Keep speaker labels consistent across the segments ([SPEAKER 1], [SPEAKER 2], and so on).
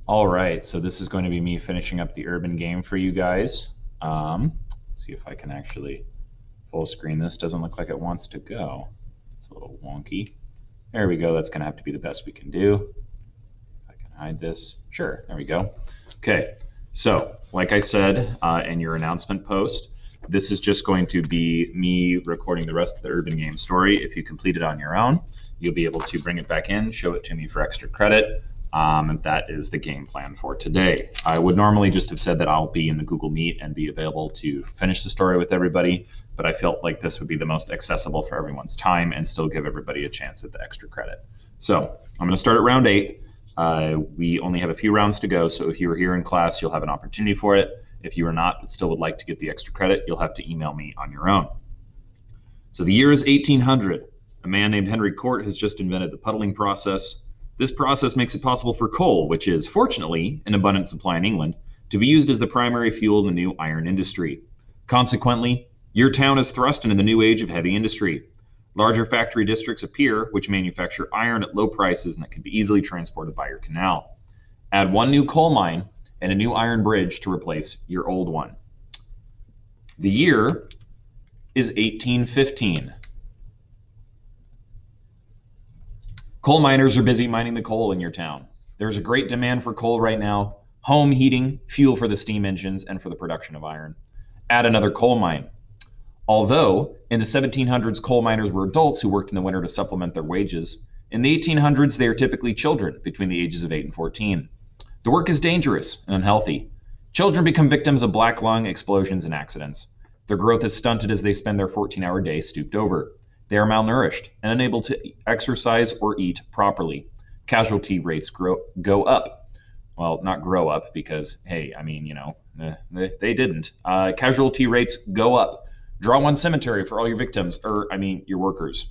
[SPEAKER 1] All right, so this is going to be me finishing up the urban game for you guys. Let's see if I can actually full screen this. Doesn't look like it wants to go. It's a little wonky. There we go. That's going to have to be the best we can do. I can hide this. Sure, there we go. Okay, so like I said in your announcement post, this is just going to be me recording the rest of the urban game story. If you complete it on your own, you'll be able to bring it back in, show it to me for extra credit. And that is the game plan for today. I would normally just have said that I'll be in the Google Meet and be available to finish the story with everybody, but I felt like this would be the most accessible for everyone's time and still give everybody a chance at the extra credit. So I'm going to start at round 8. We only have a few rounds to go, so if you were here in class, you'll have an opportunity for it. If you are not, but still would like to get the extra credit, you'll have to email me on your own. So the year is 1800. A man named Henry Cort has just invented the puddling process. This process makes it possible for coal, which is, fortunately, in abundant supply in England, to be used as the primary fuel in the new iron industry. Consequently, your town is thrust into the new age of heavy industry. Larger factory districts appear, which manufacture iron at low prices and that can be easily transported by your canal. Add one new coal mine and a new iron bridge to replace your old one. The year is 1815. Coal miners are busy mining the coal in your town. There's a great demand for coal right now, home heating, fuel for the steam engines, and for the production of iron. Add another coal mine. Although in the 1700s, coal miners were adults who worked in the winter to supplement their wages, in the 1800s, they are typically children between the ages of 8 and 14. The work is dangerous and unhealthy. Children become victims of black lung explosions and accidents. Their growth is stunted as they spend their 14-hour day stooped over. They are malnourished and unable to exercise or eat properly. Casualty rates go up. Well, not grow up because, hey, I mean, they didn't. Casualty rates go up. Draw one cemetery for all your victims, your workers.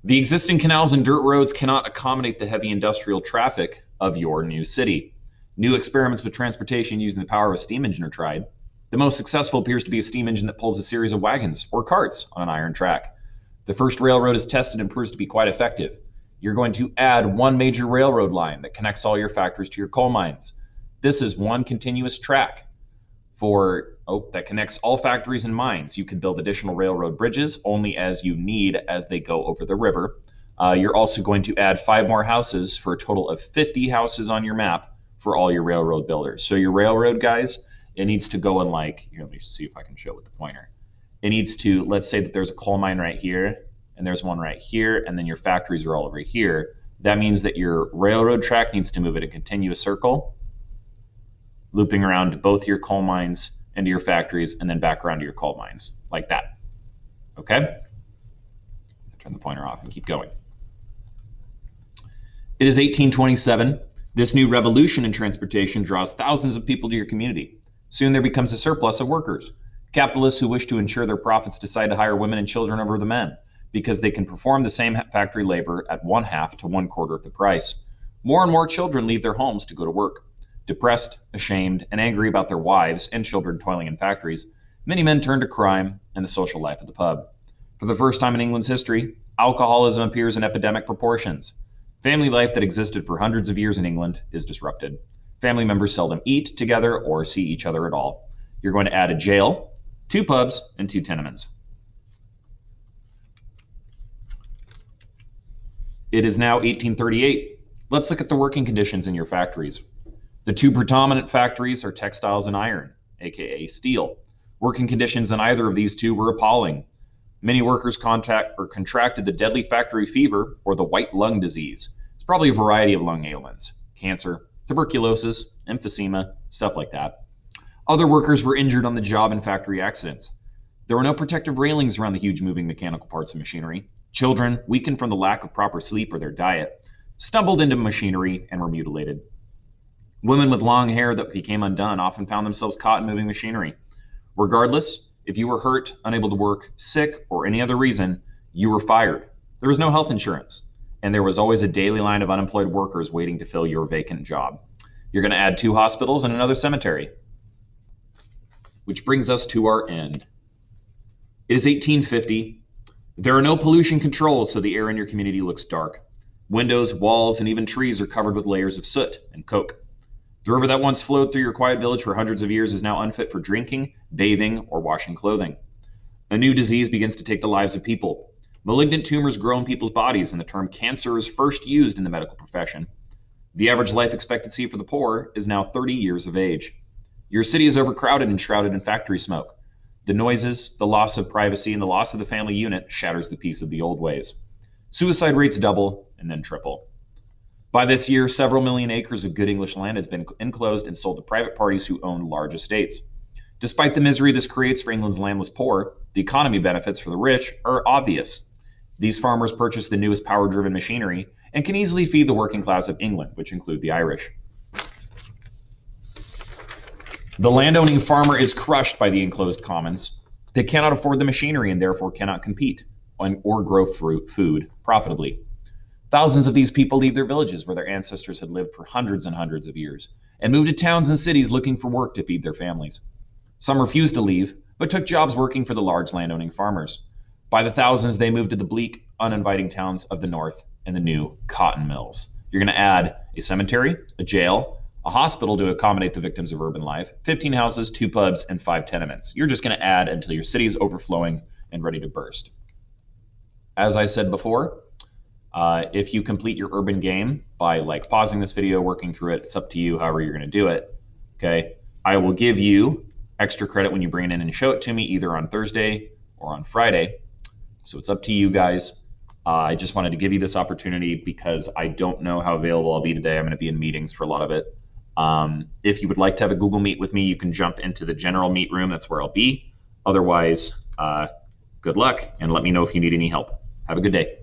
[SPEAKER 1] The existing canals and dirt roads cannot accommodate the heavy industrial traffic of your new city. New experiments with transportation using the power of a steam engine are tried. The most successful appears to be a steam engine that pulls a series of wagons or carts on an iron track. The first railroad is tested and proves to be quite effective. You're going to add one major railroad line that connects all your factories to your coal mines. This is one continuous track that connects all factories and mines. You can build additional railroad bridges only as you need as they go over the river. You're also going to add 5 more houses for a total of 50 houses on your map for all your railroad builders. So your railroad guys, it needs to go in let me see if I can show it with the pointer. It needs to, let's say that there's a coal mine right here, and there's one right here, and then your factories are all over here. That means that your railroad track needs to move in a continuous circle, looping around both your coal mines into your factories, and then back around to your coal mines, like that. Okay? Turn the pointer off and keep going. It is 1827. This new revolution in transportation draws thousands of people to your community. Soon there becomes a surplus of workers. Capitalists who wish to ensure their profits decide to hire women and children over the men because they can perform the same factory labor at 1/2 to 1/4 of the price. More and more children leave their homes to go to work. Depressed, ashamed, and angry about their wives and children toiling in factories, many men turn to crime and the social life of the pub. For the first time in England's history, alcoholism appears in epidemic proportions. Family life that existed for hundreds of years in England is disrupted. Family members seldom eat together or see each other at all. You're going to add a jail, 2 pubs, and 2 tenements. It is now 1838. Let's look at the working conditions in your factories. The 2 predominant factories are textiles and iron, aka steel. Working conditions in either of these 2 were appalling. Many workers contracted the deadly factory fever or the white lung disease. It's probably a variety of lung ailments, cancer, tuberculosis, emphysema, stuff like that. Other workers were injured on the job in factory accidents. There were no protective railings around the huge moving mechanical parts of machinery. Children, weakened from the lack of proper sleep or their diet, stumbled into machinery and were mutilated. Women with long hair that became undone often found themselves caught in moving machinery. Regardless, if you were hurt, unable to work, sick, or any other reason, you were fired. There was no health insurance, and there was always a daily line of unemployed workers waiting to fill your vacant job. You're going to add 2 hospitals and another cemetery, which brings us to our end. It is 1850. There are no pollution controls, so the air in your community looks dark. Windows, walls, and even trees are covered with layers of soot and coke. The river that once flowed through your quiet village for hundreds of years is now unfit for drinking, bathing, or washing clothing. A new disease begins to take the lives of people. Malignant tumors grow in people's bodies, and the term cancer is first used in the medical profession. The average life expectancy for the poor is now 30 years of age. Your city is overcrowded and shrouded in factory smoke. The noises, the loss of privacy, and the loss of the family unit shatters the peace of the old ways. Suicide rates double and then triple. By this year, several million acres of good English land has been enclosed and sold to private parties who own large estates. Despite the misery this creates for England's landless poor, the economy benefits for the rich are obvious. These farmers purchase the newest power-driven machinery and can easily feed the working class of England, which include the Irish. The landowning farmer is crushed by the enclosed commons. They cannot afford the machinery and therefore cannot compete or grow food profitably. Thousands of these people leave their villages where their ancestors had lived for hundreds and hundreds of years and move to towns and cities looking for work to feed their families. Some refused to leave, but took jobs working for the large landowning farmers. By the thousands, they moved to the bleak, uninviting towns of the north and the new cotton mills. You're going to add a cemetery, a jail, a hospital to accommodate the victims of urban life, 15 houses, 2 pubs, and 5 tenements. You're just going to add until your city is overflowing and ready to burst. As I said before, if you complete your urban game by pausing this video, working through it, it's up to you however you're going to do it. Okay, I will give you extra credit when you bring it in and show it to me either on Thursday or on Friday. So it's up to you guys. I just wanted to give you this opportunity because I don't know how available I'll be today. I'm going to be in meetings for a lot of it. If you would like to have a Google Meet with me, you can jump into the general meet room. That's where I'll be. Otherwise, good luck and let me know if you need any help. Have a good day.